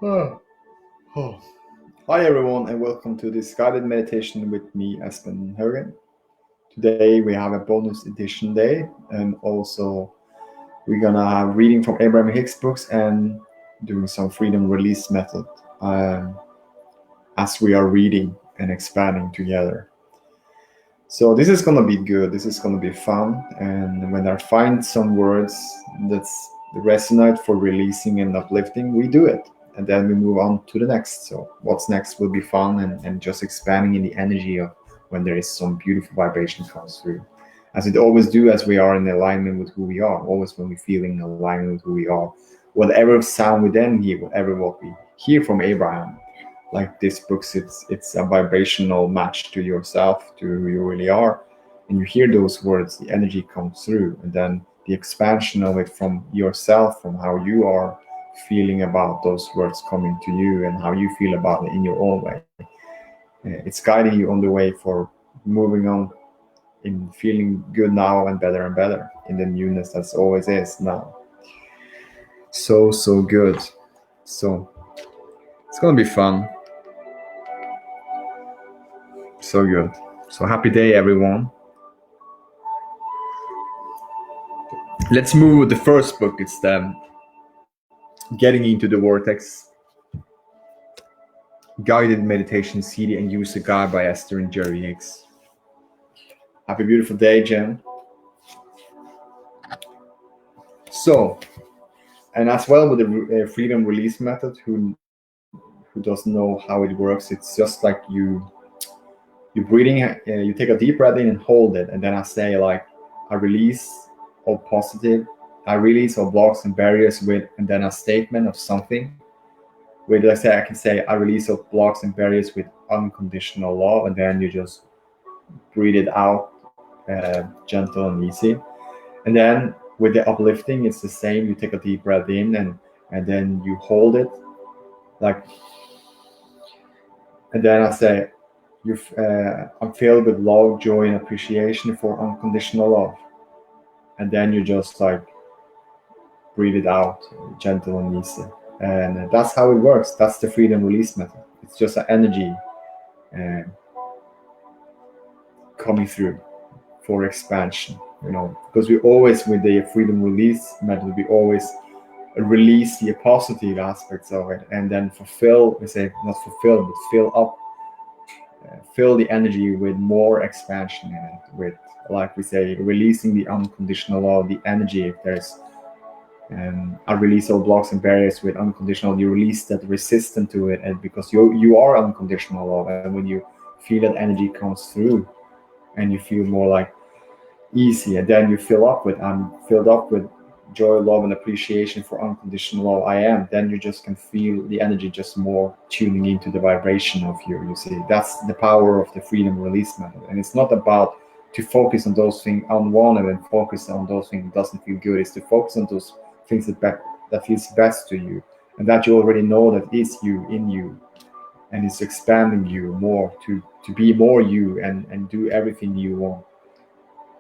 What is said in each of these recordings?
Oh. Oh. Hi everyone and welcome to this guided meditation with me, Espen Haugen. Today we have a bonus edition day, and also we're gonna have reading from Abraham-Hicks Books and doing some freedom release method as we are reading and expanding together. So this is gonna be good, this is gonna be fun, and when I find some words that resonate for releasing and uplifting, we do it. And then we move on to the next. So what's next will be fun and just expanding in the energy of when there is some beautiful vibration comes through. As it always do, as we are in alignment with who we are, always when we feel in alignment with who we are. Whatever sound we then hear, whatever what we hear from Abraham, like this book, it's a vibrational match to yourself, to who you really are. And you hear those words, the energy comes through, and then the expansion of it from yourself, from how you are feeling about those words coming to you and how you feel about it in your own way. It's guiding you on the way for moving on in feeling good now and better in the newness that's always is now. So good. So it's gonna be fun. So good. So happy day, everyone. Let's move with the first book. It's the Getting into the Vortex Guided Meditation CD and User Guide by Esther and Jerry Hicks. Happy beautiful day, Jen. So, and as well with the freedom release method, who doesn't know how it works, it's just like you breathing, you take a deep breath in and hold it, and then I say like a release of positive, a release of blocks and barriers with, and then a statement of something. With, let's say, I can say a release of blocks and barriers with unconditional love, and then you just breathe it out, gentle and easy. And then with the uplifting, it's the same. You take a deep breath in and then you hold it, like, and then I say, I'm filled with love, joy, and appreciation for unconditional love. And then you just like breathe it out, gentle and easy. And that's how it works. That's the freedom release method. It's just an energy coming through for expansion, because we always, with the freedom release method, we always release the positive aspects of it and then fulfill, we say not fulfill, but fill up, fill the energy with more expansion in it, with, like we say, releasing the unconditional love, the energy. If there's a release of blocks and barriers with unconditional, you release that resistance to it, and because you are unconditional love, and when you feel that energy comes through and you feel more like easy, and then you fill up with, I'm filled up with joy, love, and appreciation for unconditional love, I am, then you just can feel the energy just more tuning into the vibration of you see. That's the power of the freedom release method. And it's not about to focus on those things unwanted and focus on those things that doesn't feel good. It's to focus on those things that feels best to you, and that you already know that is you, in you, and it's expanding you more to be more you and do everything you want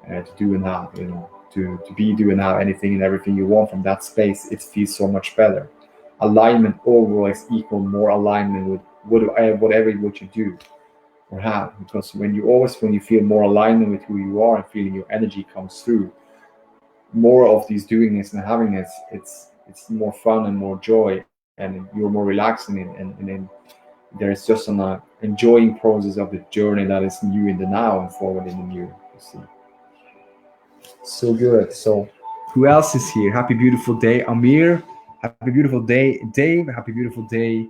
to do and have, to be, do and have anything and everything you want from that space. It feels so much better. Alignment always equal more alignment with whatever what you do or have, because when you feel more alignment with who you are and feeling your energy comes through, more of these doingness and having it, it's more fun and more joy, and you're more relaxing, and then there's just an enjoying process of the journey that is new in the now and forward in the new, you see. So good. So who else is here? Happy beautiful day, Amir. Happy beautiful day, Dave. Happy beautiful day,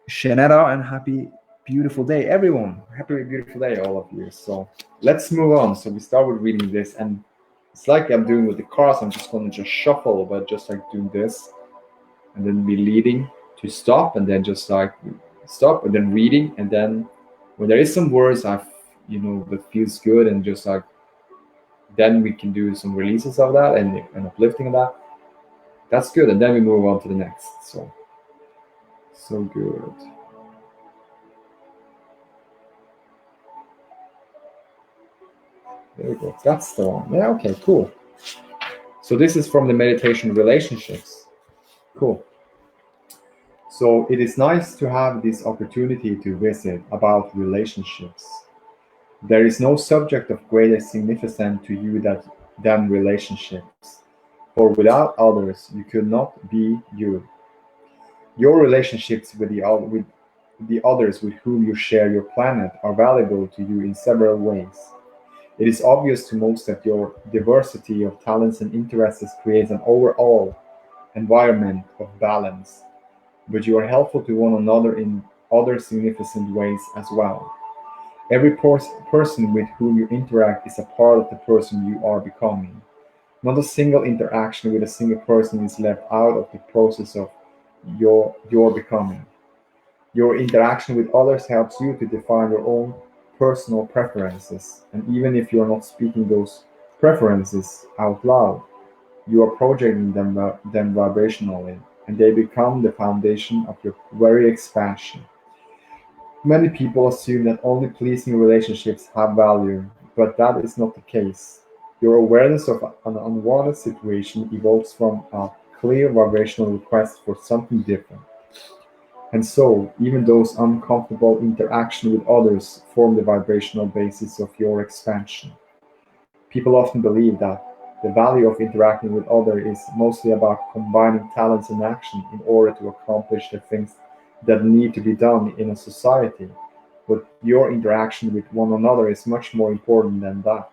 Shanetta. And happy beautiful day, everyone. Happy beautiful day, all of you. So let's move on. So we start with reading this, and it's like I'm doing with the cards. I'm just going to just shuffle, but just like doing this, and then be leading to stop, and then just like stop, and then reading, and then when there is some words that feels good, and just like then we can do some releases of that and uplifting of that. That's good, and then we move on to the next. So good. There we go. That's the one. Yeah. Okay. Cool. So this is from the meditation relationships. Cool. So it is nice to have this opportunity to visit about relationships. There is no subject of greater significance to you than relationships. For without others, you could not be you. Your relationships with the others with whom you share your planet are valuable to you in several ways. It is obvious to most that your diversity of talents and interests creates an overall environment of balance, but you are helpful to one another in other significant ways as well. Every person with whom you interact is a part of the person you are becoming. Not a single interaction with a single person is left out of the process of your becoming. Your interaction with others helps you to define your own personal preferences, and even if you are not speaking those preferences out loud, you are projecting them vibrationally, and they become the foundation of your very expansion. Many people assume that only pleasing relationships have value, but that is not the case. Your awareness of an unwanted situation evokes from a clear vibrational request for something different. And so, even those uncomfortable interactions with others form the vibrational basis of your expansion. People often believe that the value of interacting with others is mostly about combining talents and action in order to accomplish the things that need to be done in a society. But your interaction with one another is much more important than that.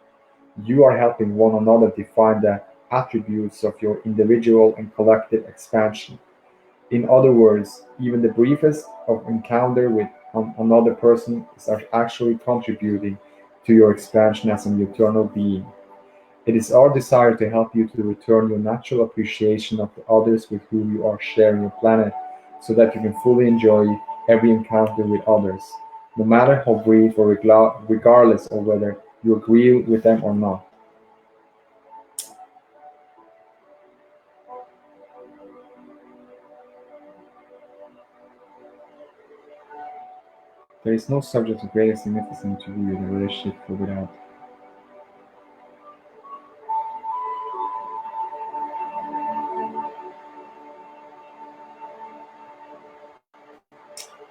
You are helping one another define the attributes of your individual and collective expansion. In other words, even the briefest of encounter with another person is actually contributing to your expansion as an eternal being. It is our desire to help you to return your natural appreciation of the others with whom you are sharing your planet so that you can fully enjoy every encounter with others, no matter how brief or regardless of whether you agree with them or not. There is no subject of greater significance to you in a relationship for without.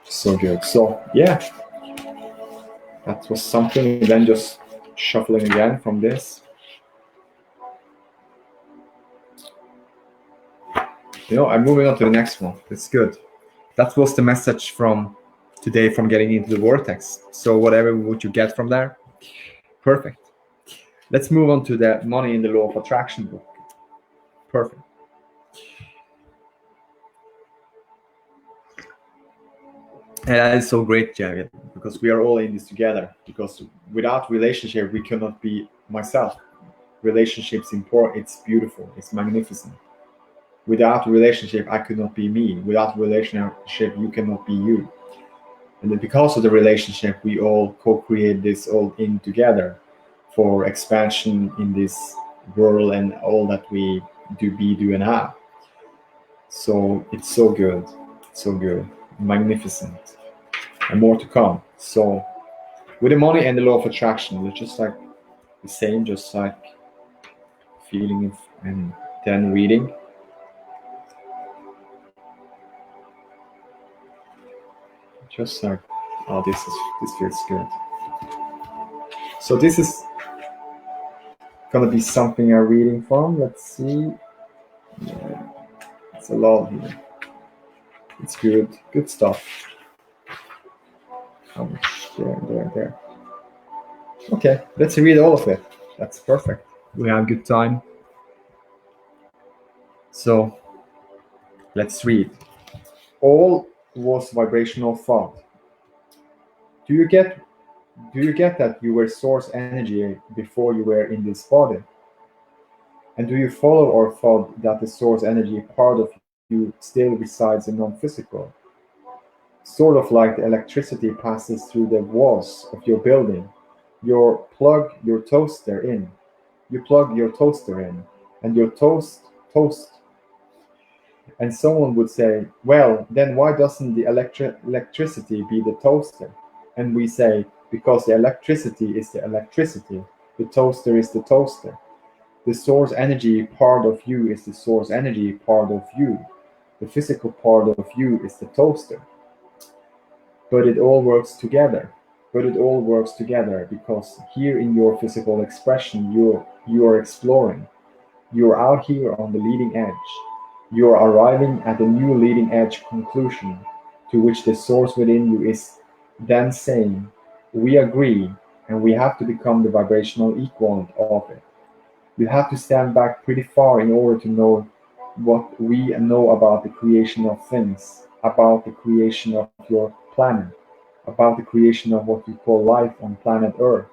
So good. So yeah, that was something. And then just shuffling again from this. I'm moving on to the next one. It's good. That was the message from today from getting into the vortex. So whatever would you get from there, perfect. Let's move on to the Money in the Law of Attraction book. Perfect. And that is so great, Jared, because we are all in this together. Because without relationship, we cannot be myself. Relationships important. It's beautiful. It's magnificent. Without relationship, I could not be me. Without relationship, you cannot be you. And then because of the relationship, we all co-create this all in together for expansion in this world and all that we do, and have. So it's so good, so good, magnificent, and more to come. So with the money and the law of attraction, it's just like the same, just like feeling it and then reading. Just like, oh, this feels good. So this is gonna be something I'm reading from. Let's see. Yeah, it's a lot here. It's good stuff. How much there. Okay, let's read all of it. That's perfect. We have good time. So let's read. All was vibrational thought. Do you get that you were source energy before you were in this body? And do you follow or thought that the source energy part of you still resides in non-physical? Sort of like the electricity passes through the walls of your building. You plug your toaster in. You plug your toaster in, and your toast. And someone would say, well, then why doesn't the electricity be the toaster? And we say, because the electricity is the electricity, the toaster is the toaster. The source energy part of you is the source energy part of you. The physical part of you is the toaster. But it all works together. But it all works together because here in your physical expression, you are exploring. You're out here on the leading edge. You're arriving at a new leading edge conclusion to which the source within you is then saying, we agree, and we have to become the vibrational equivalent of it. You have to stand back pretty far in order to know what we know about the creation of things, about the creation of your planet, about the creation of what you call life on planet Earth.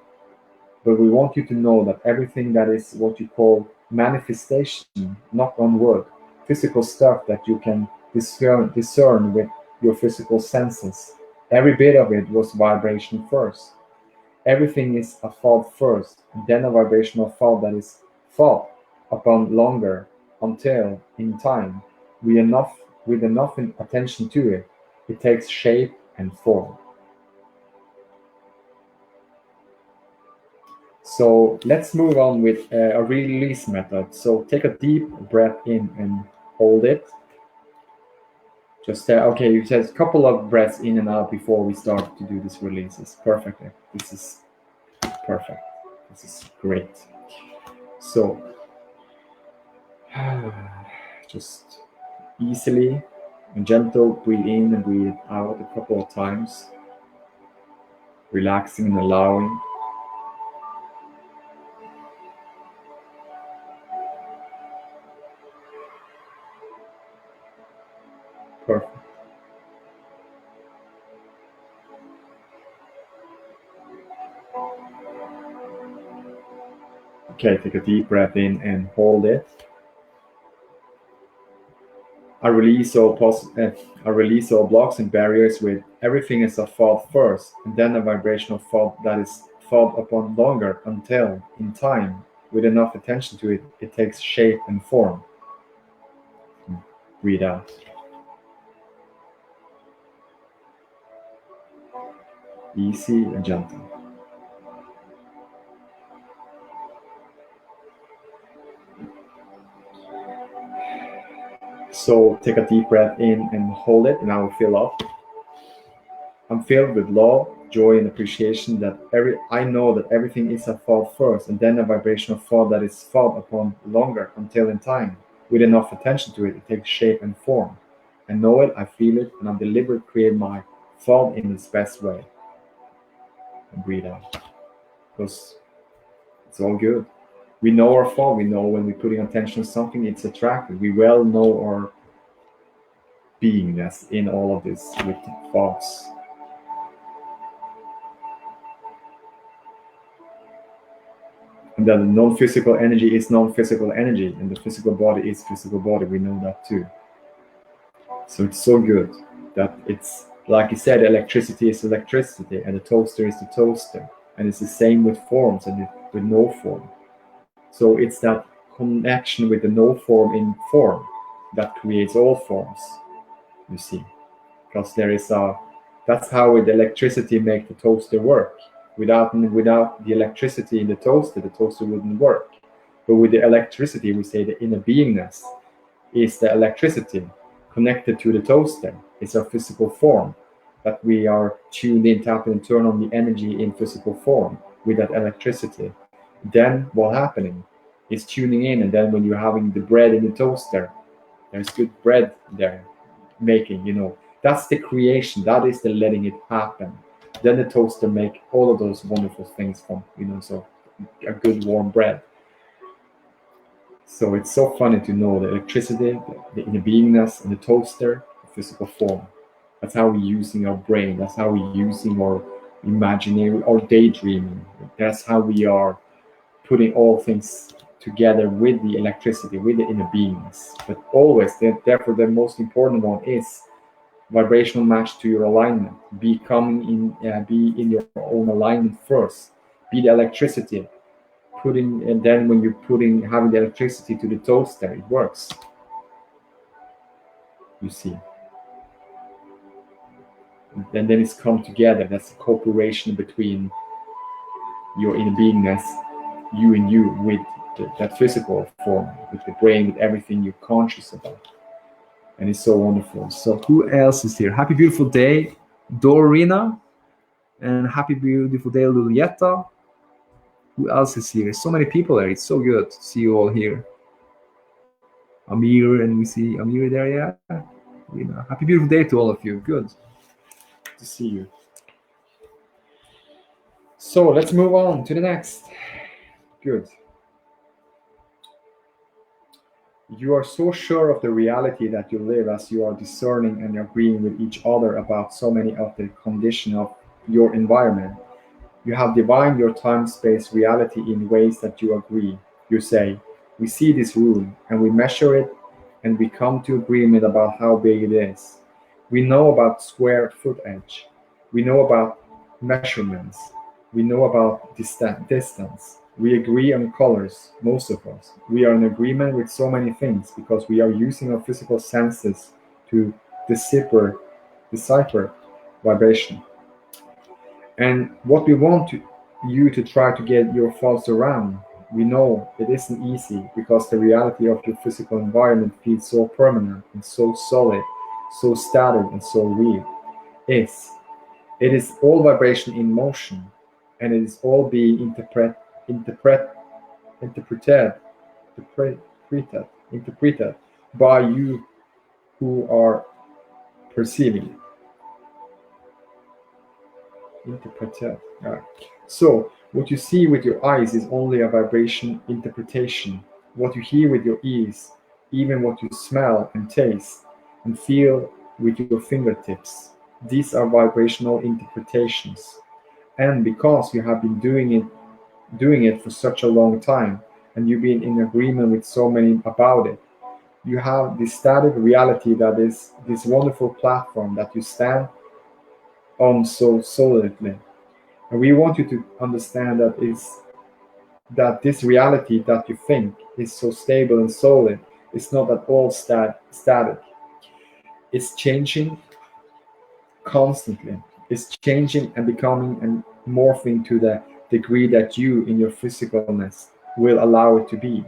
But we want you to know that everything that is what you call manifestation, knock on wood, physical stuff that you can discern with your physical senses, every bit of it was vibration first. Everything is a thought first, and then a vibrational thought that is thought upon longer until, in time, with enough attention to it, it takes shape and form. So let's move on with a release method. So take a deep breath in and hold it. Just okay, you said a couple of breaths in and out before we start to do this releases. Perfect. This is perfect. This is great. So just easily and gentle breathe in and breathe out a couple of times, relaxing and allowing. Perfect. Okay, take a deep breath in and hold it. I release all blocks and barriers with everything is a thought first, and then a vibrational thought that is thought upon longer until, in time, with enough attention to it, it takes shape and form. Breathe out. Easy and gentle. So take a deep breath in and hold it, and I will fill up. I'm filled with love, joy, and appreciation that I know that everything is a thought first, and then a vibrational thought that is thought upon longer until in time, with enough attention to it, it takes shape and form. I know it, I feel it, and I'm deliberate to create my thought in its best way. And breathe out, because it's all good. We know our thought. We know when we're putting attention on something, it's attractive. We well know our beingness in all of this with thoughts. And that non-physical energy is non-physical energy, and the physical body is physical body. We know that too. So it's so good that it's, like you said, electricity is electricity, and the toaster is the toaster. And it's the same with forms and with no form. So it's that connection with the no form in form that creates all forms, you see. Because that's how the electricity makes the toaster work. Without the electricity in the toaster wouldn't work. But with the electricity, we say the inner beingness is the electricity connected to the toaster. It's our physical form that we are tuned in, tap and turn on the energy in physical form with that electricity. Then what's happening is tuning in, and then when you're having the bread in the toaster, there's good bread there making, that's the creation, that is the letting it happen. Then the toaster make all of those wonderful things from, so a good warm bread. So it's so funny to know the electricity, the inner beingness, and the toaster, the physical form. That's how we're using our brain. That's how we're using our imaginary, or daydreaming. That's how we are putting all things together with the electricity, with the inner beingness. But always, therefore, the most important one is vibrational match to your alignment. Be in your own alignment first. Be the electricity. And then when you're having the electricity to the toaster, it works. You see. And then it's come together. That's a cooperation between your inner beingness, you and you, with that physical form, with the brain, with everything you're conscious about. and it's so wonderful. So who else is here? Happy beautiful day, Dorina, and happy beautiful day, Lulietta. Who else is here? So many people there. It's so good to see you all here. Amir, and we see Amir there, yeah. Happy beautiful day to all of you. Good to see you. So let's move on to the next. Good. You are so sure of the reality that you live as you are discerning and agreeing with each other about so many of the conditions of your environment. You have divined your time-space reality in ways that you agree. You say, we see this room and we measure it and we come to agreement about how big it is. We know about square footage. We know about measurements. We know about distance. We agree on colors, most of us. We are in agreement with so many things because we are using our physical senses to decipher vibration. And what we want you to try to get your thoughts around, we know it isn't easy because the reality of your physical environment feels so permanent and so solid, so static and so real. It is all vibration in motion, and it is all being interpreted by you who are perceiving it. Interpreted. So, what you see with your eyes is only a vibration interpretation. What you hear with your ears, even what you smell and taste and feel with your fingertips, these are vibrational interpretations. And because you have been doing it for such a long time, and you've been in agreement with so many about it, you have this static reality that is this wonderful platform that you stand on so solidly. And we want you to understand that this reality that you think is so stable and solid is not at all static. It's changing constantly. It's changing and becoming and morphing to the degree that you, in your physicalness, will allow it to be.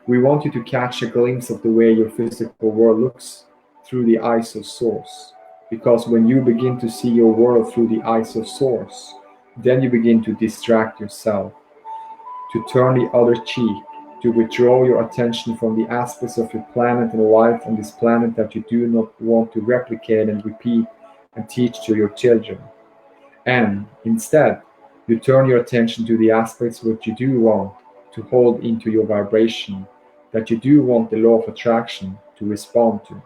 We want you to catch a glimpse of the way your physical world looks through the eyes of Source. Because when you begin to see your world through the eyes of Source, then you begin to distract yourself, to turn the other cheek, to withdraw your attention from the aspects of your planet and life on this planet that you do not want to replicate and repeat and teach to your children. And instead, you turn your attention to the aspects which you do want to hold into your vibration, that you do want the law of attraction to respond to.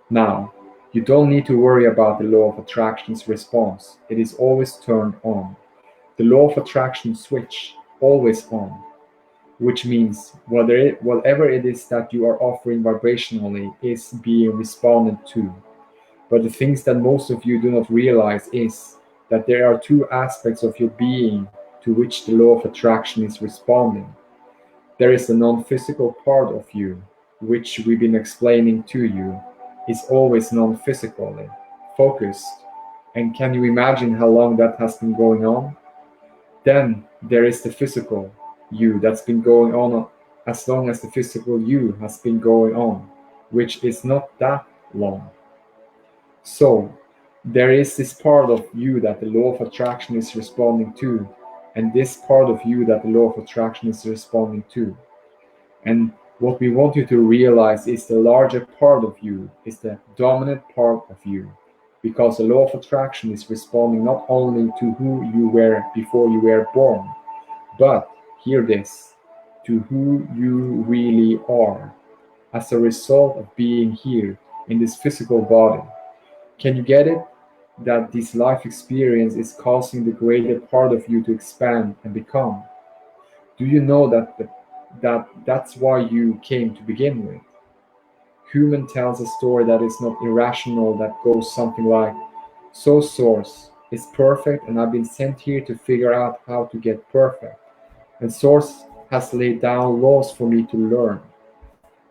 Now, you don't need to worry about the law of attraction's response. It is always turned on. The law of attraction switch, always on, which means whatever it is that you are offering vibrationally is being responded to. But the things that most of you do not realize is that there are two aspects of your being to which the law of attraction is responding. There is the non-physical part of you, which we've been explaining to you, is always non-physically focused. And can you imagine how long that has been going on? Then there is the physical you that's been going on as long as the physical you has been going on, which is not that long. So there is this part of you that the law of attraction is responding to, and this part of you that the law of attraction is responding to. And what we want you to realize is the larger part of you is the dominant part of you, because the law of attraction is responding not only to who you were before you were born, but, hear this, to who you really are as a result of being here in this physical body. Can you get it? That this life experience is causing the greater part of you to expand and become. Do you know that's why you came to begin with? Human tells a story that is not irrational, that goes something like, so Source is perfect and I've been sent here to figure out how to get perfect. And Source has laid down laws for me to learn.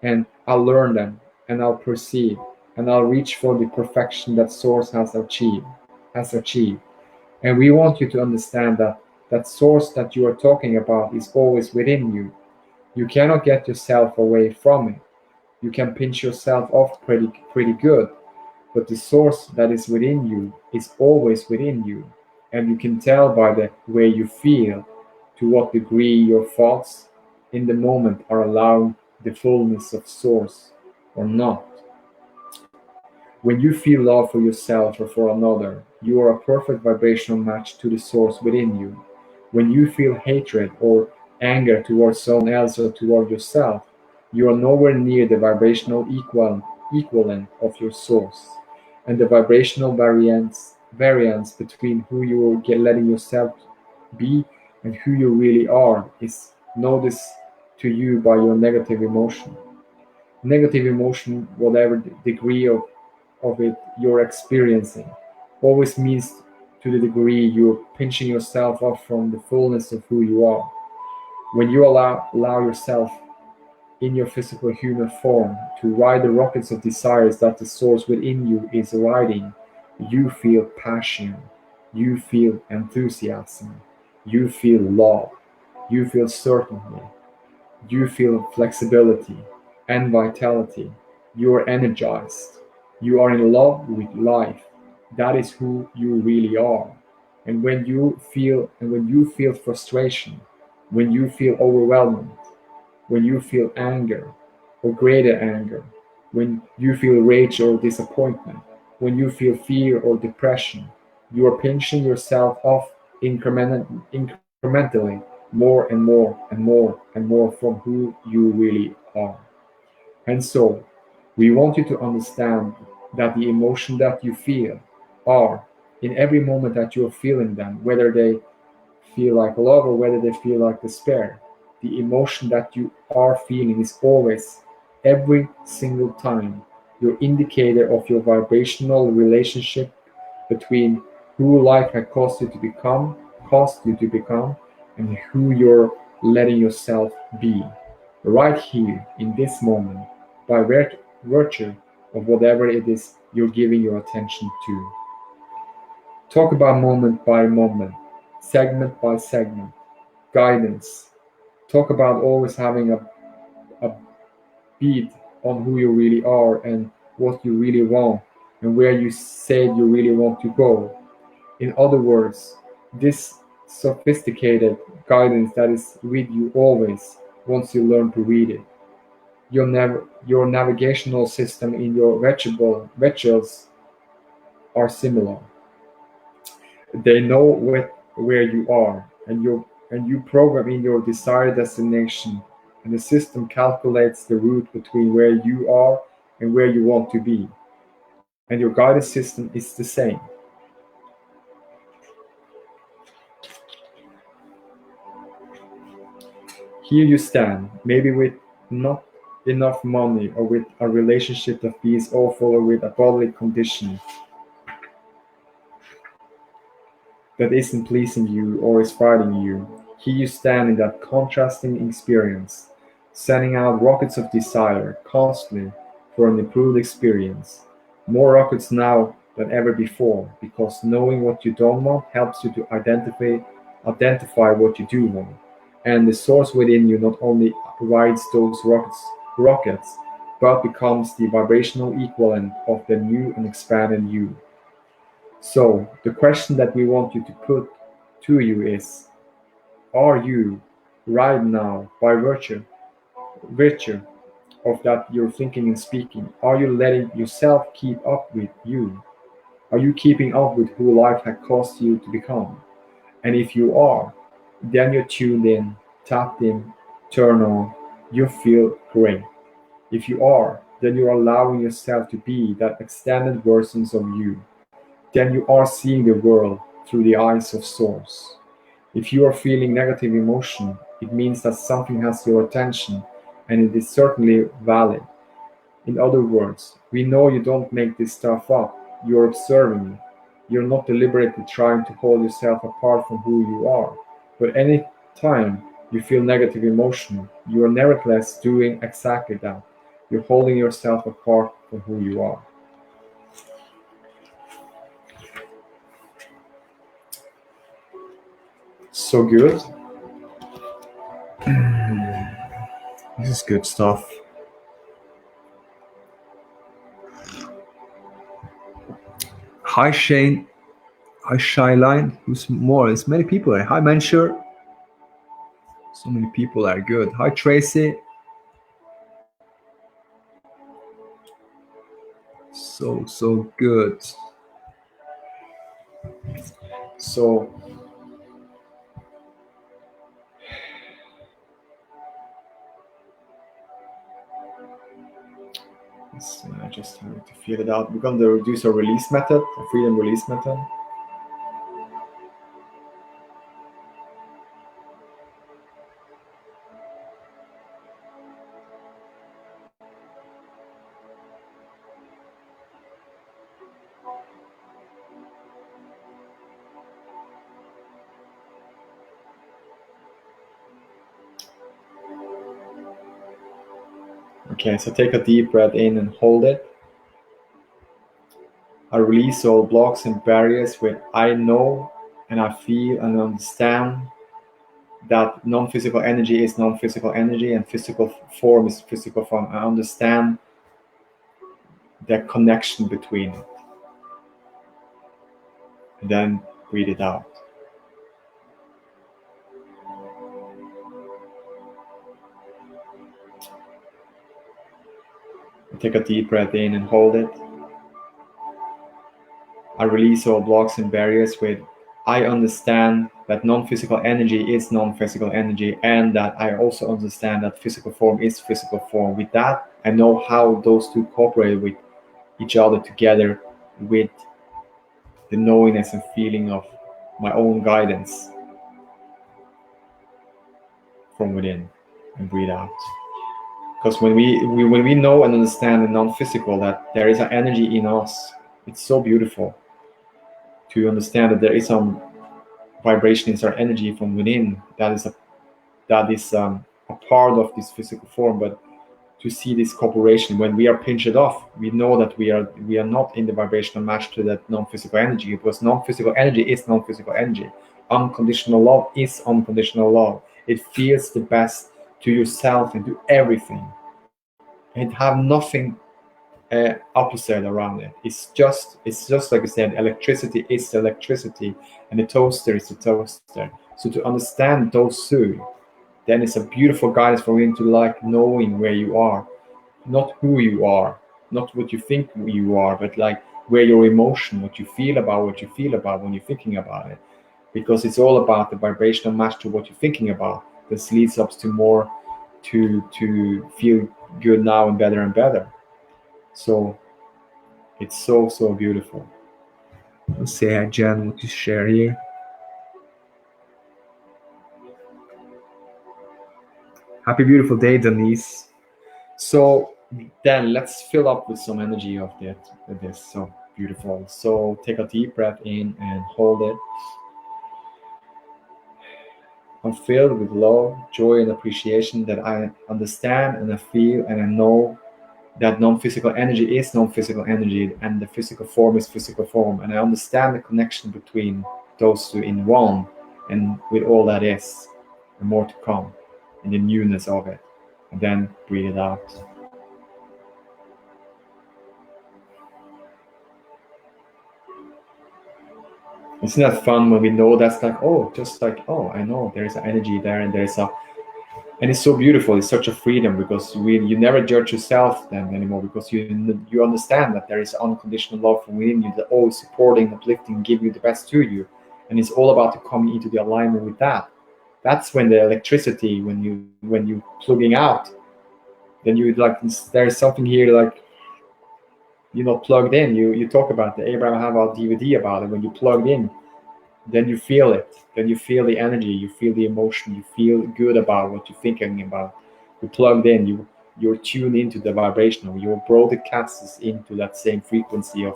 And I'll learn them, and I'll perceive, and I'll reach for the perfection that Source has achieved. And we want you to understand that Source that you are talking about is always within you. You cannot get yourself away from it. You can pinch yourself off pretty good, but the source that is within you is always within you, and you can tell by the way you feel to what degree your thoughts in the moment are allowing the fullness of source or not. When you feel love for yourself or for another, you are a perfect vibrational match to the source within you. When you feel hatred or anger towards someone else or toward yourself, you are nowhere near the vibrational equivalent of your source. And the vibrational variance between who you are letting yourself be and who you really are is noticed to you by your negative emotion. Negative emotion, whatever degree of it you're experiencing, always means to the degree you're pinching yourself off from the fullness of who you are. When you allow yourself in your physical human form to ride the rockets of desires that the source within you is riding, you feel passion, you feel enthusiasm, you feel love, you feel certainty, you feel flexibility and vitality. You are energized. You are in love with life. That is who you really are. And when you feel frustration, when you feel overwhelmed, when you feel anger or greater anger, when you feel rage or disappointment, when you feel fear or depression, you are pinching yourself off incrementally more and more and more and more from who you really are. And so, we want you to understand that the emotion that you feel are, in every moment that you're feeling them, whether they feel like love or whether they feel like despair, the emotion that you are feeling is always, every single time, your indicator of your vibrational relationship between who life had caused you to become, and who you're letting yourself be, right here in this moment, by virtue of whatever it is you're giving your attention to. Talk about moment by moment, segment by segment, guidance. Talk about always having a beat on who you really are and what you really want and where you said you really want to go. In other words, this sophisticated guidance that is with you always once you learn to read it. Your navigational system in your vehicles are similar. They know where you are, and you program in your desired destination, and the system calculates the route between where you are and where you want to be. And your guidance system is the same. Here you stand, maybe with not enough money, or with a relationship that feels awful, or with a bodily condition that isn't pleasing you or is frightening you. Here you stand in that contrasting experience, sending out rockets of desire constantly for an improved experience. More rockets now than ever before, because knowing what you don't want helps you to identify what you do want. And the source within you not only rides those rockets, but becomes the vibrational equivalent of the new and expanded you. So, the question that we want you to put to you is: are you, right now, by virtue of that you're thinking and speaking, are you letting yourself keep up with you? Are you keeping up with who life had caused you to become? And if you are, then you're tuned in, tapped in, turned on, you feel great. If you are, then you're allowing yourself to be that extended versions of you. Then you are seeing the world through the eyes of Source. If you are feeling negative emotion, it means that something has your attention, and it is certainly valid. In other words, we know you don't make this stuff up, you're observing it. You're not deliberately trying to hold yourself apart from who you are. But any time you feel negative emotion, you are nevertheless doing exactly that. You're holding yourself apart from who you are. So good. This is good stuff. Hi Shane. Hi Shyline. Who's more? There's many people there. Hi Mensher. So many people are good. Hi Tracy. So good. So I just have to feel it out. We're going to reduce our release method, a freedom release method. Okay, so take a deep breath in and hold it. I release all blocks and barriers with I know and I feel and understand that non-physical energy is non-physical energy and physical form is physical form. I understand the connection between it. And then breathe it out. Take a deep breath in and hold it. I release all blocks and barriers with I understand that non-physical energy is non-physical energy and that I also understand that physical form is physical form. With that, I know how those two cooperate with each other together with the knowingness and feeling of my own guidance from within, and breathe out. Because when we know and understand the non-physical, that there is an energy in us, it's so beautiful to understand that there is some vibration in our energy from within that is a part of this physical form. But to see this cooperation, when we are pinched off, we know that we are not in the vibrational match to that non-physical energy, because non-physical energy is non-physical energy. Unconditional love is unconditional love. It feels the best to yourself and to everything. It have nothing opposite around it. It's just like I said, electricity is electricity, and the toaster is the toaster. So to understand those two, then it's a beautiful guidance for you into like knowing where you are, not who you are, not what you think you are, but like where your emotion, what you feel about when you're thinking about it, because it's all about the vibrational match to what you're thinking about. This leads up to more to feel good now and better. So it's so beautiful. Let's see, Jen, what you share here. Happy beautiful day, Denise. So then let's fill up with some energy of this. So beautiful. So take a deep breath in and hold it. I'm filled with love, joy, and appreciation that I understand and I feel and I know that non-physical energy is non-physical energy and the physical form is physical form. And I understand the connection between those two in one, and with all that is, and more to come, in the newness of it. And then breathe it out. Isn't that fun when we know that's like, oh, just like, oh, I know there's an energy there, and and it's so beautiful. It's such a freedom, because you never judge yourself then anymore, because you understand that there is unconditional love from within you that always supporting, uplifting, give you the best to you, and it's all about to come into the alignment with that. That's when the electricity, when you plugging out, then you like there's something here like you're not plugged in. You talk about the Abraham have a DVD about it. When you plugged in, then you feel it. Then you feel the energy. You feel the emotion. You feel good about what you're thinking about. You're plugged in. You're tuned into the vibration. Your broadcasts into that same frequency of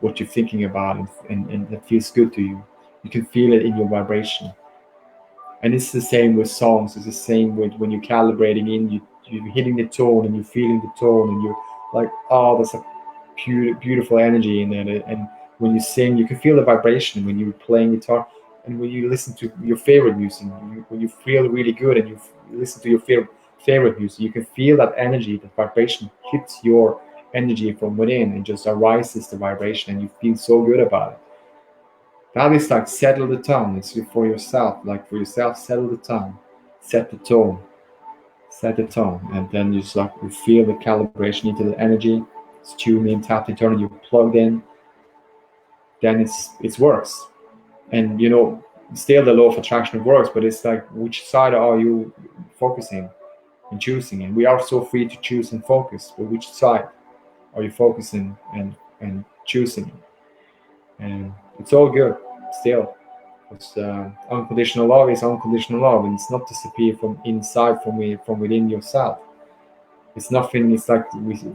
what you're thinking about, and that feels good to you. You can feel it in your vibration. And it's the same with songs. It's the same with when you're calibrating in. You're hitting the tone and you're feeling the tone, and you're like, oh, that's a beautiful energy in it. And when you sing, you can feel the vibration when you're playing guitar, and when you listen to your favorite music, when you feel really good and you listen to your favorite music, you can feel that energy, that vibration hits your energy from within, and just arises the vibration, and you feel so good about it. That is like settle the tone. It's for yourself, like for yourself, settle the tone, set the tone, set the tone, and then you just like you feel the calibration into the energy. It's tuned in, tapped in, turn, you plugged in. Then it works, and still the law of attraction works, but it's like which side are you focusing and choosing? And we are so free to choose and focus, but which side are you focusing and choosing? And it's all good still. Because unconditional love is unconditional love, and it's not disappear from inside, from within yourself. It's nothing. It's like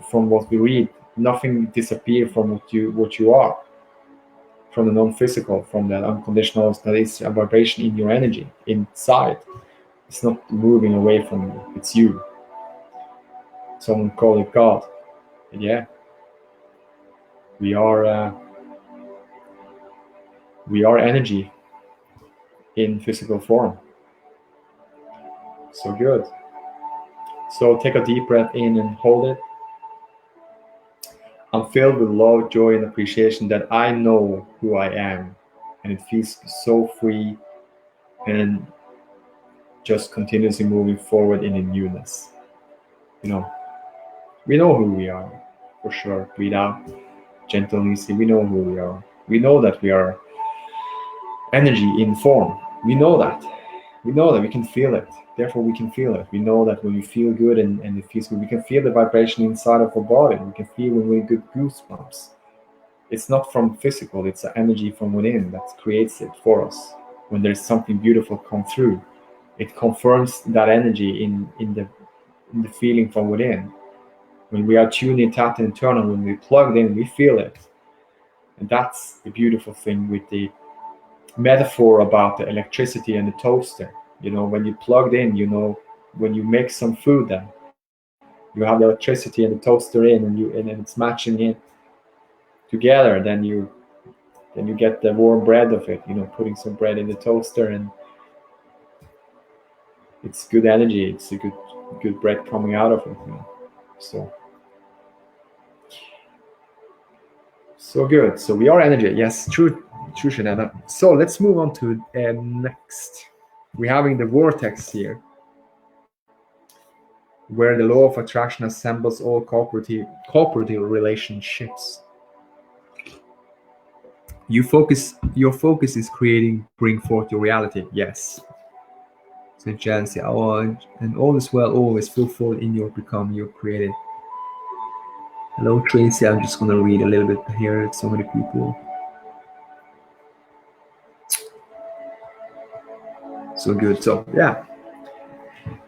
from what we read, nothing disappear from what you are, from the non-physical, from that unconditional. That is a vibration in your energy inside. It's not moving away from you. It's you. Someone call it God. And yeah, we are energy in physical form. So good. So take a deep breath in and hold it. I'm filled with love, joy, and appreciation that I know who I am. And it feels so free and just continuously moving forward in a newness. We know who we are, for sure. Breathe out, gentle and easy. We know who we are. We know that we are energy in form. We know that. We know that we can feel it. Therefore, we can feel it. We know that when we feel good and it feels good, we can feel the vibration inside of our body. We can feel when we get goosebumps. It's not from physical, it's an energy from within that creates it for us. When there's something beautiful come through, it confirms that energy in the feeling from within. When we are tuned in, tapped in, turned on, when we plugged in, we feel it. And that's the beautiful thing with the metaphor about the electricity and the toaster. When you plugged in, when you make some food, then you have the electricity and the toaster in, and it's matching in together. Then you get the warm bread of it. Putting some bread in the toaster, and it's good energy. It's a good bread coming out of it. So good. So we are energy. Yes, true, Shanana. So let's move on to next. We're having the vortex here, where the law of attraction assembles all cooperative relationships. Your focus is bring forth your reality. Yes. St. John says, and all is well, always fulfilled in your become, your created. Hello, Tracy. I'm just going to read a little bit here. So many people. So good. So, yeah.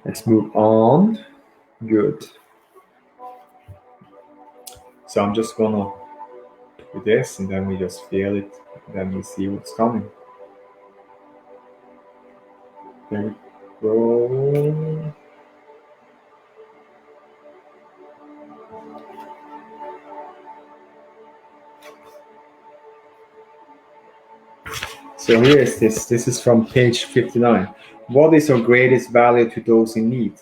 Let's move on. Good. So I'm just going to do this, and then we just feel it. Then we see what's coming. There we go. So here is this. This is from page 59. What is our greatest value to those in need?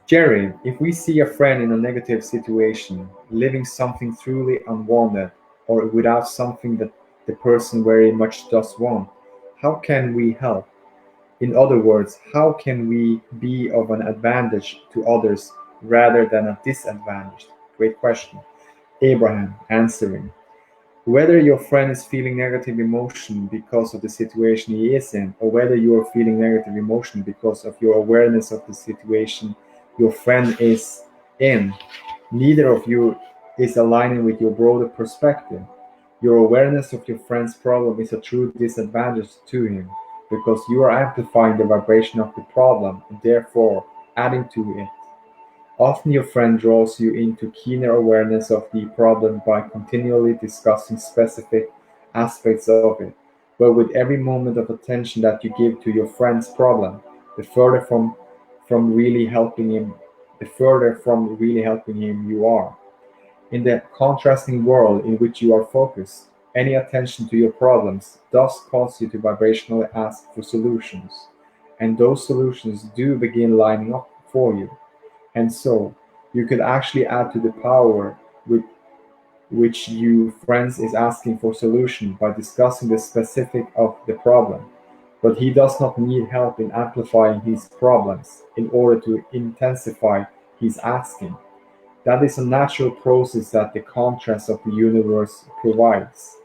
Jerry, if we see a friend in a negative situation, living something truly unwanted, or without something that the person very much does want, how can we help? In other words, how can we be of an advantage to others rather than a disadvantage? Great question. Abraham answering. Whether your friend is feeling negative emotion because of the situation he is in, or whether you are feeling negative emotion because of your awareness of the situation your friend is in, neither of you is aligning with your broader perspective. Your awareness of your friend's problem is a true disadvantage to him because you are amplifying the vibration of the problem and therefore adding to it. Often your friend draws you into keener awareness of the problem by continually discussing specific aspects of it. But with every moment of attention that you give to your friend's problem, the further from really helping him you are. In the contrasting world in which you are focused, any attention to your problems does cause you to vibrationally ask for solutions, and those solutions do begin lining up for you. And so, you could actually add to the power with which you friends is asking for solution by discussing the specific of the problem, but he does not need help in amplifying his problems in order to intensify his asking. That is a natural process that the contrast of the universe provides.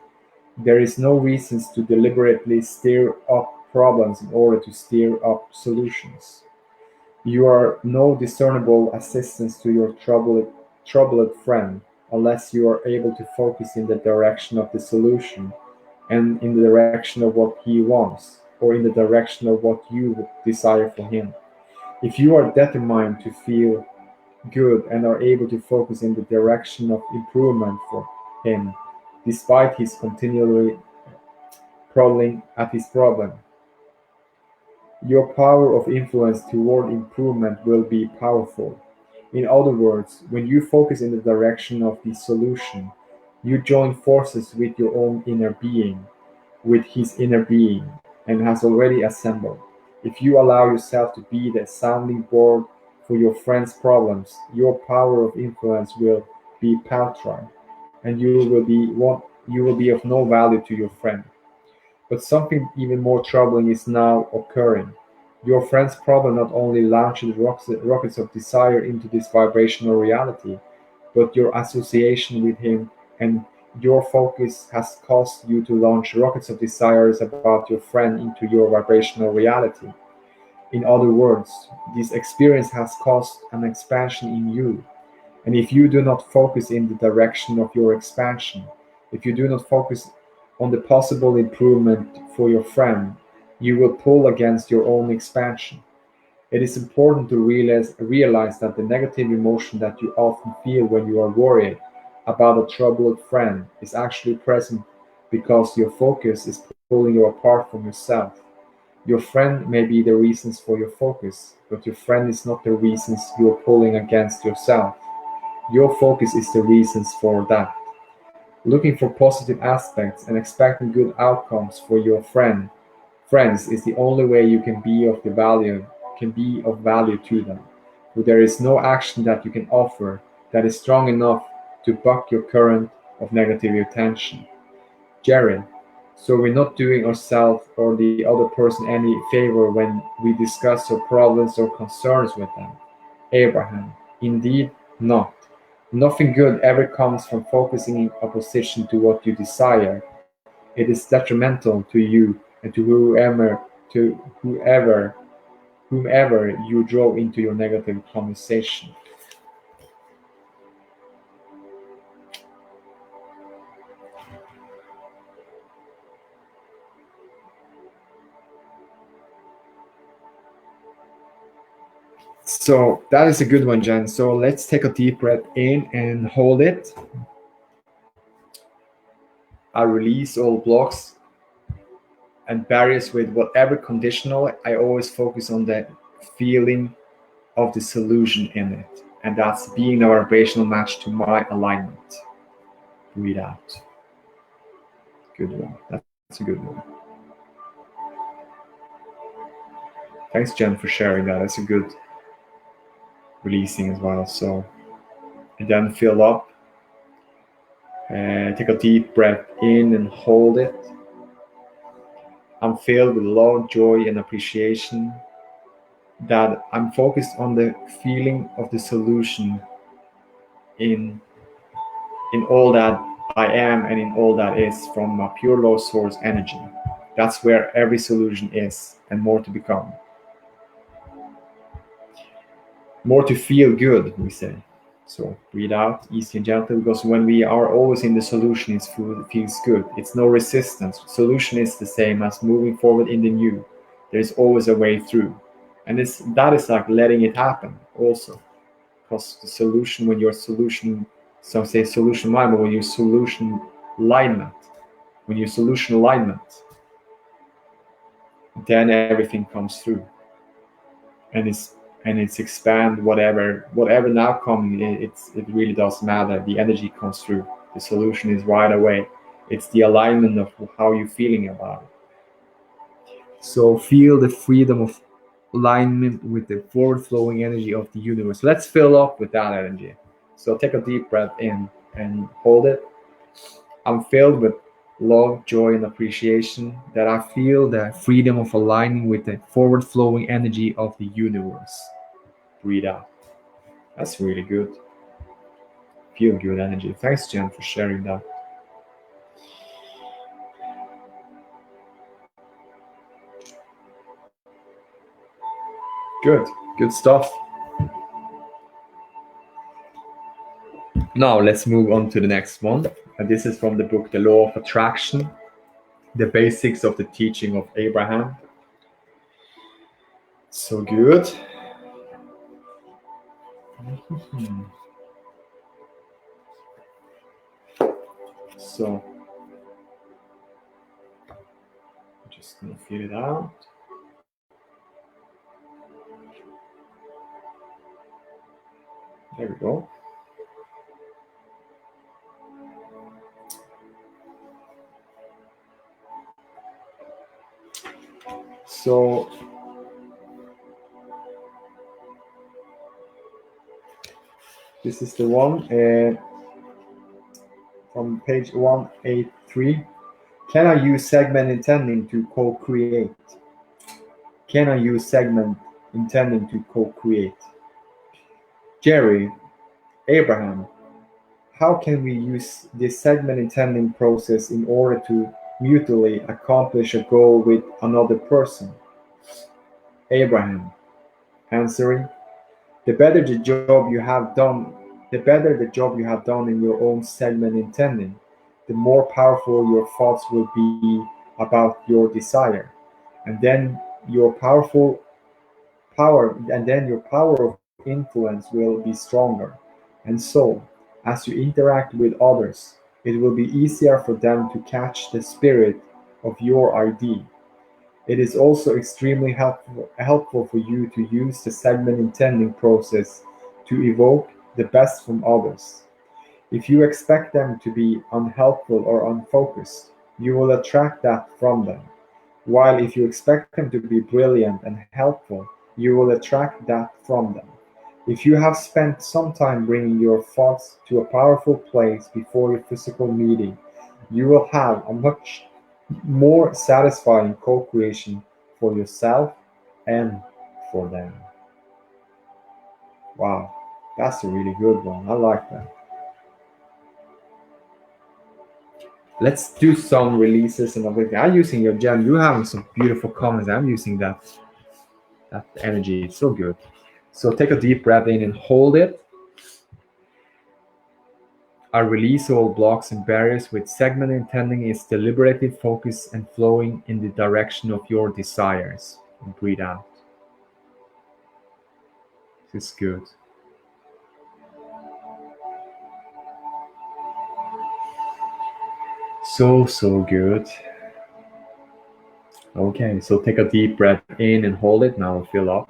There is no reasons to deliberately stir up problems in order to stir up solutions. You are no discernible assistance to your troubled friend unless you are able to focus in the direction of the solution and in the direction of what he wants or in the direction of what you desire for him. If you are determined to feel good and are able to focus in the direction of improvement for him, despite his continually prodding at his problem, your power of influence toward improvement will be powerful. In other words, when you focus in the direction of the solution, you join forces with your own inner being, with his inner being, and has already assembled. If you allow yourself to be the sounding board for your friend's problems, your power of influence will be paltry, and you will be of no value to your friend. But something even more troubling is now occurring. Your friend's problem not only launches rockets of desire into this vibrational reality, but your association with him and your focus has caused you to launch rockets of desires about your friend into your vibrational reality. In other words, this experience has caused an expansion in you. And if you do not focus in the direction of your expansion, if you do not focus on the possible improvement for your friend, you will pull against your own expansion. It is important to realize that the negative emotion that you often feel when you are worried about a troubled friend is actually present because your focus is pulling you apart from yourself. Your friend may be the reasons for your focus, but your friend is not the reasons you are pulling against yourself. Your focus is the reasons for that. Looking for positive aspects and expecting good outcomes for your friends is the only way you can be of value to them. For there is no action that you can offer that is strong enough to buck your current of negative attention. Jerry, so we're not doing ourselves or the other person any favor when we discuss our problems or concerns with them. Abraham, indeed not. Nothing good ever comes from focusing in opposition to what you desire. It is detrimental to you and to whomever you draw into your negative conversation. So that is a good one, Jen. So let's take a deep breath in and hold it. I release all blocks and barriers with whatever conditional. I always focus on the feeling of the solution in it. And that's being a vibrational match to my alignment. Breathe out. Good one. That's a good one. Thanks, Jen, for sharing that. That's a good releasing as well. So, and then fill up. Take a deep breath in and hold it. I'm filled with love, joy, and appreciation that I'm focused on the feeling of the solution in all that I am and in all that is from a pure law source energy. That's where every solution is and more to become. More to feel good, we say. So breathe out, easy and gentle, because when we are always in the solution, it feels good. It's no resistance. Solution is the same as moving forward in the new. There's always a way through. And that is like letting it happen also. Because the solution, when you're solution, some say solution mind, but when you solution alignment, then everything comes through. And it's expand whatever now coming. It really doesn't matter. The energy comes through. The solution is right away. It's the alignment of how you're feeling about it. So feel the freedom of alignment with the forward flowing energy of the universe. Let's fill up with that energy. So take a deep breath in and hold it. I'm filled with love, joy, and appreciation that I feel the freedom of aligning with the forward flowing energy of the universe. Breathe out. That's really good. Feel good energy. Thanks, Jen, for sharing that. Good. Good stuff. Now let's move on to the next one. And this is from the book The Law of Attraction, the basics of the teaching of Abraham. So good. So I'm just gonna fill it out. There we go. So this is the one from page 183. Can I use segment intending to co-create? Can I use segment intending to co-create? Jerry, Abraham, how can we use this segment intending process in order to mutually accomplish a goal with another person? Abraham, answering, the better the job you have done in your own segment intending, the more powerful your thoughts will be about your desire, and then your power of influence will be stronger. And so, as you interact with others, it will be easier for them to catch the spirit of your idea. It is also extremely helpful for you to use the segment intending process to evoke the best from others. If you expect them to be unhelpful or unfocused, you will attract that from them. While if you expect them to be brilliant and helpful, you will attract that from them. If you have spent some time bringing your thoughts to a powerful place before your physical meeting, you will have a much more satisfying co-creation for yourself and for them. Wow, that's a really good one. I like that. Let's do some releases and everything. I'm using your gem. You're having some beautiful comments. I'm using that energy. It's so good. So take a deep breath in and hold it. I release all blocks and barriers with segment intending is deliberately focused and flowing in the direction of your desires. And breathe out. This is good. So good. Okay, so take a deep breath in and hold it. Now fill up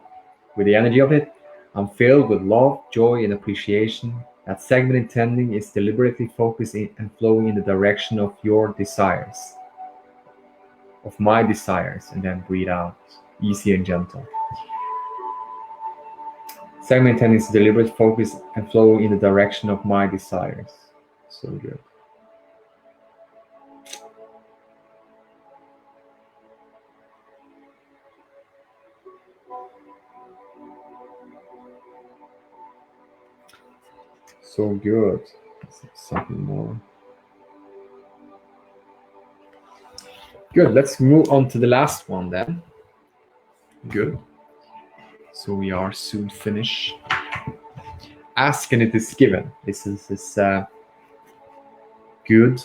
with the energy of it. I'm filled with love, joy, and appreciation. That segment intending is deliberately focused and flowing in the direction of your desires, of my desires, and then breathe out, easy and gentle. Segment intending is deliberate focus and flowing in the direction of my desires. So good. So good. Something more. Good. Let's move on to the last one then. Good. So we are soon finished. Ask and it is given. This is good.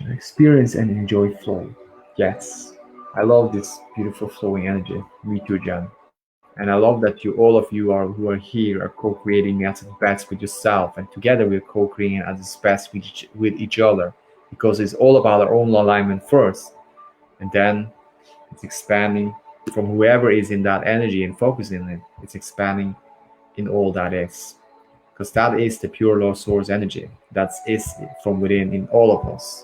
Experience and enjoy flow. Yes. I love this beautiful flowing energy. Me too, Jan. And I love that all of you who are here are co-creating at its best with yourself, and together we're co-creating at its best with each other, because it's all about our own alignment first, and then it's expanding from whoever is in that energy and focusing it. It's expanding in all that is, because that is the pure law source energy. That is from within in all of us.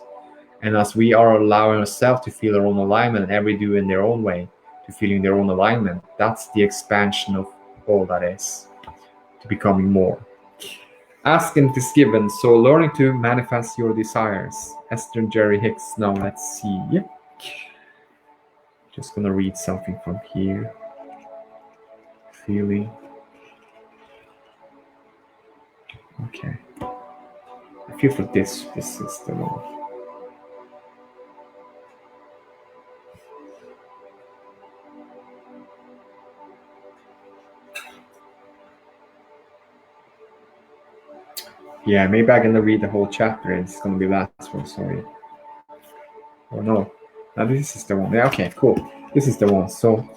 And as we are allowing ourselves to feel our own alignment, and every do in their own way, to feeling their own alignment, that's the expansion of all that is, to becoming more. Ask and it is given. So learning to manifest your desires. Esther and Jerry Hicks. Now let's see. Just gonna read something from here. Feeling. Okay. I feel for this. This is the one. Yeah, maybe I'm gonna read the whole chapter and it's gonna be last one, sorry. Oh no. Now this is the one. Yeah, okay, cool. This is the one. So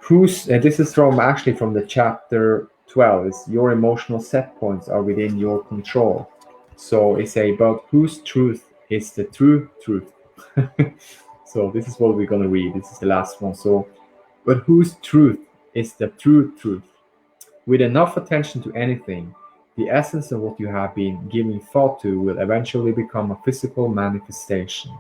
this is actually from the chapter 12. It's your emotional set points are within your control. So it's about whose truth is the true truth. So this is what we're gonna read. This is the last one. So, but whose truth is the true truth? With enough attention to anything, the essence of what you have been giving thought to will eventually become a physical manifestation.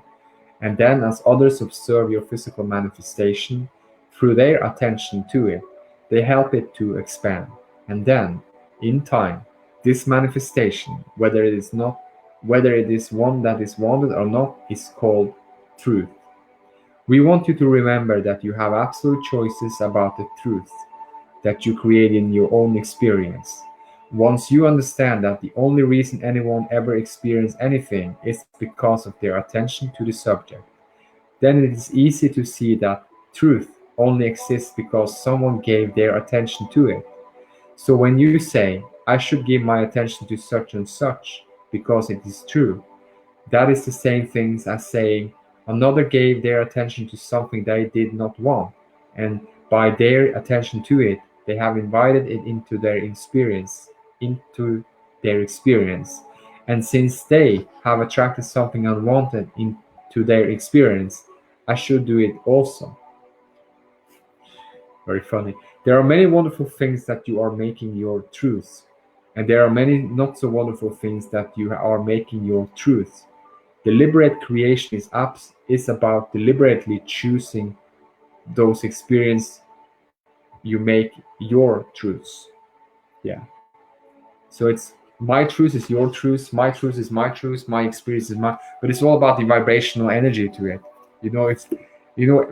And then, as others observe your physical manifestation, through their attention to it, they help it to expand. And then, in time, this manifestation, whether it is one that is wanted or not, is called truth. We want you to remember that you have absolute choices about the truth that you create in your own experience. Once you understand that the only reason anyone ever experienced anything is because of their attention to the subject, then it is easy to see that truth only exists because someone gave their attention to it. So when you say, I should give my attention to such and such because it is true, that is the same thing as saying another gave their attention to something they did not want, and by their attention to it, they have invited it into their experience. And since they have attracted something unwanted into their experience, I should do it also. Very funny. There are many wonderful things that you are making your truths, and there are many not so wonderful things that you are making your truths. Deliberate creation is about deliberately choosing those experiences you make your truths. Yeah. So it's my truth is your truth, my truth is my truth, my experience is my, but it's all about the vibrational energy to it.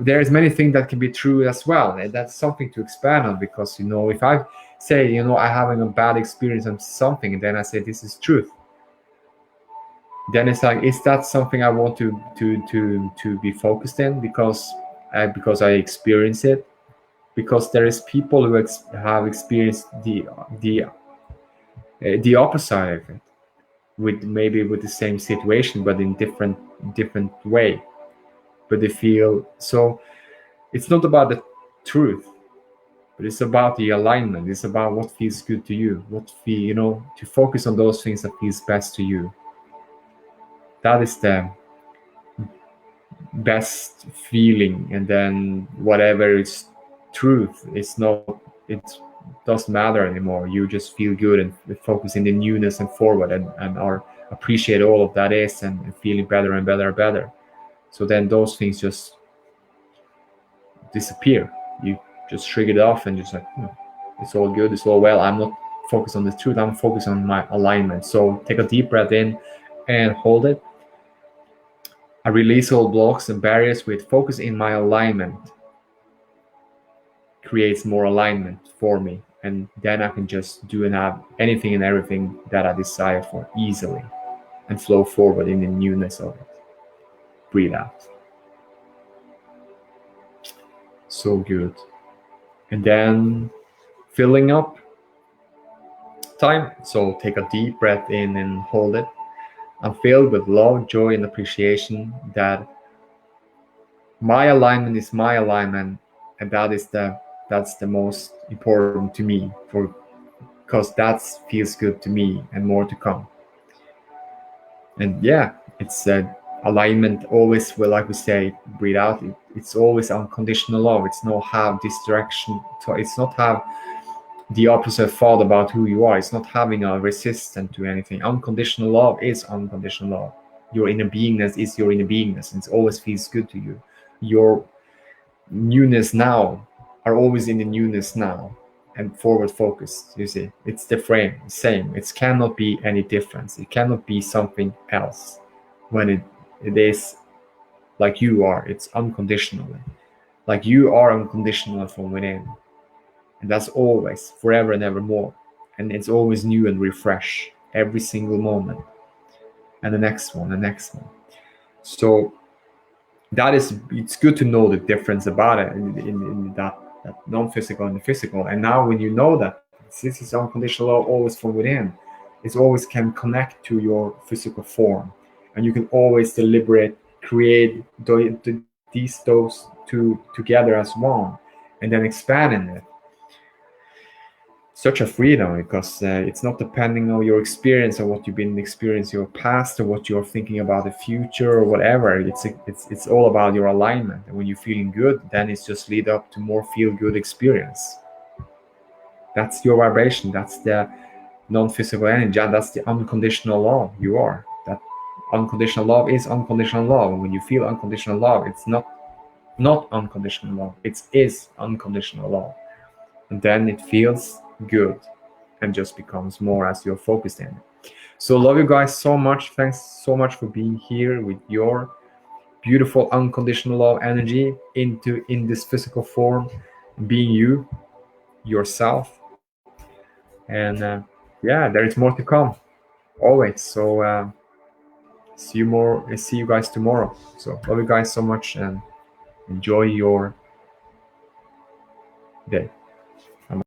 There's many things that can be true as well, and that's something to expand on, because if I say I'm having a bad experience on something, and then I say this is truth, then it's like, is that something I want to be focused in because I experience it? Because there is people who have experienced the opposite of it, with the same situation but in different way, but they feel so. It's not about the truth, but it's about the alignment. It's about what feels good to you, to focus on those things that feels best to you. That is the best feeling. And then whatever is truth, it doesn't matter anymore. You just feel good and focus in the newness and forward, and are appreciate all of that is, and feeling better and better and better. So then those things just disappear. You just shrug it off and just like, it's all good, it's all well. I'm not focused on the truth, I'm focused on my alignment. So take a deep breath in and hold it. I release all blocks and barriers with focus in my alignment. Creates more alignment for me, and then I can just do and have anything and everything that I desire for easily, and flow forward in the newness of it. Breathe out. So good. And then filling up time. So take a deep breath in and hold it. I'm filled with love, joy, and appreciation that my alignment is my alignment, and that's the most important to me, because that feels good to me, and more to come. And yeah, it's alignment always, well, like we say, breathe out, it's always unconditional love. It's not have this direction, it's not have the opposite thought about who you are. It's not having a resistance to anything. Unconditional love is unconditional love. Your inner beingness is your inner beingness, and it always feels good to you. Your newness now are always in the newness now, and forward focused. You see, it's the frame, same. It cannot be any difference. It cannot be something else when it is like you are. It's unconditionally, like you are unconditional from within, and that's always, forever and evermore. And it's always new and refresh every single moment, and the next one, the next one. So that is, it's good to know the difference about it in that non-physical and the physical. And now when you know that this is unconditional love always from within, it always can connect to your physical form, and you can always deliberate, create those two together as one, and then expand in it. Such a freedom, because it's not depending on your experience or what you've been experiencing your past or what you're thinking about the future or whatever. It's all about your alignment, and when you're feeling good, then it's just lead up to more feel good experience. That's your vibration. That's the non-physical energy. That's the unconditional love you are. That unconditional love is unconditional love. And when you feel unconditional love, it's not unconditional love. It is unconditional love. And then it feels good and just becomes more as you're focused in. So love you guys so much. Thanks so much for being here with your beautiful unconditional love energy in this physical form, being you, yourself. And yeah, there is more to come always. So see you guys tomorrow. So love you guys so much, and enjoy your day.